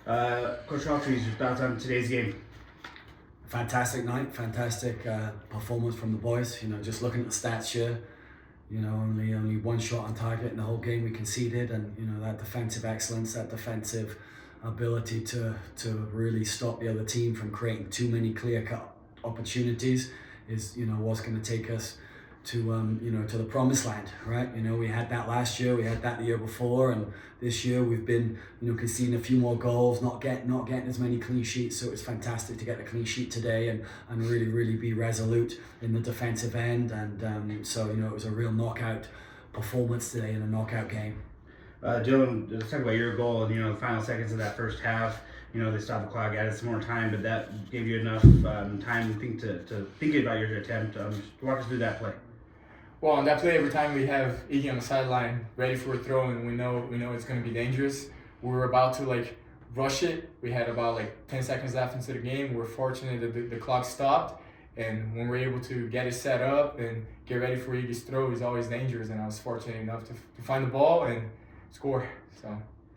Coach Twelvetrees, your thoughts on today's game? Fantastic night, fantastic performance from the boys. Just looking at the stats here, only one shot on target in the whole game we conceded, and that defensive excellence, that defensive ability to really stop the other team from creating too many clear-cut opportunities is what's going to take us to to the promised land, right? We had that last year, we had that the year before, and this year we've been conceding a few more goals, not getting as many clean sheets. So it's fantastic to get the clean sheet today and really be resolute in the defensive end, and so it was a real knockout performance today in a knockout game. Dylan, let's talk about your goal in the final seconds of that first half. They stopped the clock, added some more time, but that gave you enough time to think about your attempt. Walk us through that play. Well, on that play, every time we have Iggy on the sideline ready for a throw, and we know it's going to be dangerous. We were about to rush it. We had about 10 seconds left into the game. We're fortunate that the clock stopped, and when we're able to get it set up and get ready for Iggy's throw, he's always dangerous. And I was fortunate enough to find the ball and score.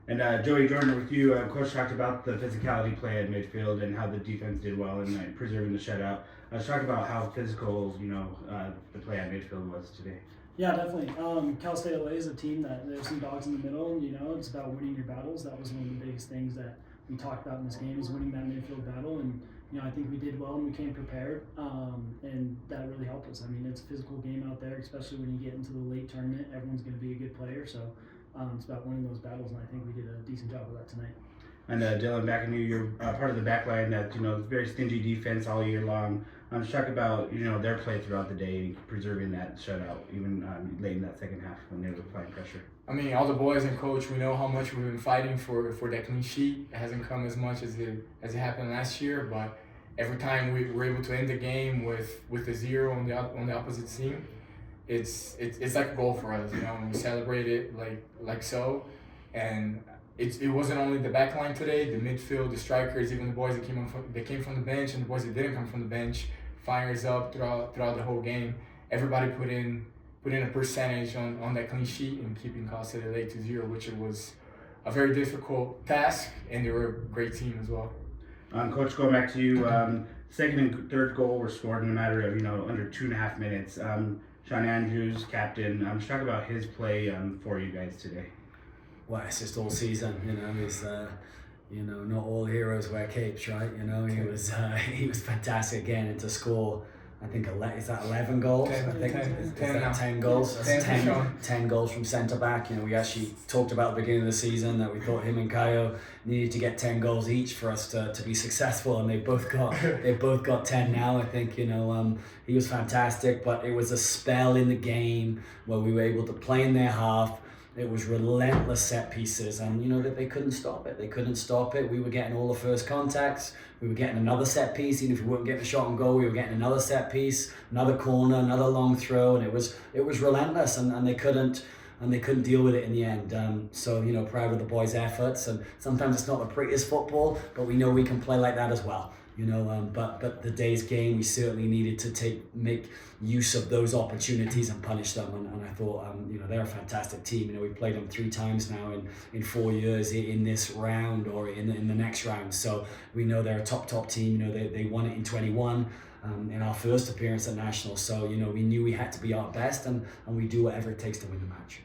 And Joey Jordan, with you, Coach talked about the physicality play at midfield and how the defense did well in preserving the shutout. Let's talk about how physical, the play at midfield was today. Yeah, definitely. Cal State LA is a team that there's some dogs in the middle. It's about winning your battles. That was one of the biggest things that we talked about in this game, is winning that midfield battle. And I think we did well and we came prepared, and that really helped us. I mean, it's a physical game out there, especially when you get into the late tournament. Everyone's going to be a good player, so it's about winning those battles, and I think we did a decent job of that tonight. And Dylan, back in you, you're part of the back line that very stingy defense all year long. Let's talk about their play throughout the day, preserving that shutout, even late in that second half when they were applying pressure. I mean, all the boys and coach, we know how much we've been fighting for that clean sheet. It hasn't come as much as it happened last year, but every time we were able to end the game with a 0 on the opposite team, it's like a goal for us, and we celebrate it like so. And it wasn't only the back line today, the midfield, the strikers, even the boys that came from the bench and the boys that didn't come from the bench, fires up throughout the whole game. Everybody put in a percentage on that clean sheet and keeping Cal State LA to 0, which was a very difficult task, and they were a great team as well. Coach, going back to you, second and third goal were scored in a matter of under 2.5 minutes. Sean Andrews, captain, just talk about his play for you guys today. Well, it's just all season, he's not all heroes wear capes, right? He was fantastic again, and to score, I think is that 11 goals? 10 goals. That's 10 goals from centre back. We actually talked about at the beginning of the season that we thought him and Kayo needed to get 10 goals each for us to be successful, and they both got 10 now. I think he was fantastic, but it was a spell in the game where we were able to play in their half. It was relentless set pieces, and that they couldn't stop it. We were getting all the first contacts. We were getting another set piece. Even if we weren't getting a shot on goal, we were getting another set piece, another corner, another long throw, and it was relentless, and they couldn't deal with it in the end. So proud of the boys' efforts, and sometimes it's not the prettiest football, but we know we can play like that as well. But the day's game, we certainly needed to make use of those opportunities and punish them, and I thought they're a fantastic team. We played them 3 times now in 4 years in this round or in the next round, so we know they're a top team. They won it in 21 in our first appearance at Nationals, so we knew we had to be our best, and we do whatever it takes to win the match.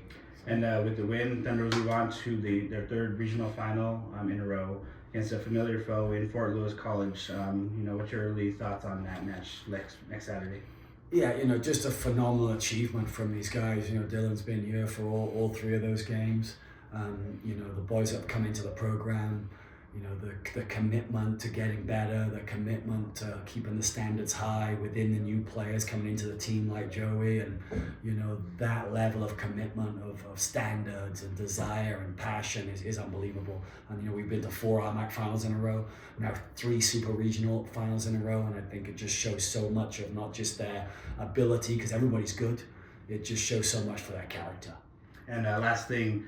And with the win, ThunderWolves move on to their 3rd regional final in a row against a familiar foe in Fort Lewis College. What's your early thoughts on that match next Saturday? Yeah, just a phenomenal achievement from these guys. Dylan's been here for all 3 of those games. The boys that have come into the program, the commitment to getting better, the commitment to keeping the standards high within the new players coming into the team like Joey, and that level of commitment of standards and desire and passion is unbelievable. And we've been to 4 RMAC finals in a row, now 3 super regional finals in a row, and I think it just shows so much of not just their ability, because everybody's good, it just shows so much for their character. And last thing,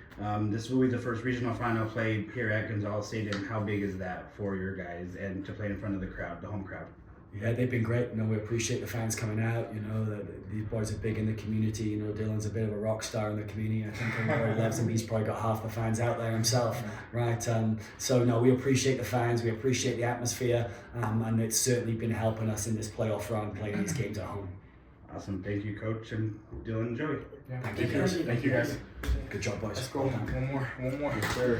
this will be the first regional final played here at Gonzales Stadium. How big is that for your guys, and to play in front of the crowd, the home crowd? Yeah, they've been great. We appreciate the fans coming out. These boys are big in the community. Dylan's a bit of a rock star in the community. I think everybody loves him. He's probably got half the fans out there himself, right? So no, we appreciate the fans. We appreciate the atmosphere, and it's certainly been helping us in this playoff run playing these games at home. Awesome. Thank you, Coach, and Dylan and Joey. Yeah. Thank you, guys. Thank you guys. Good job, boys. Let's go. One more. Yes, sir.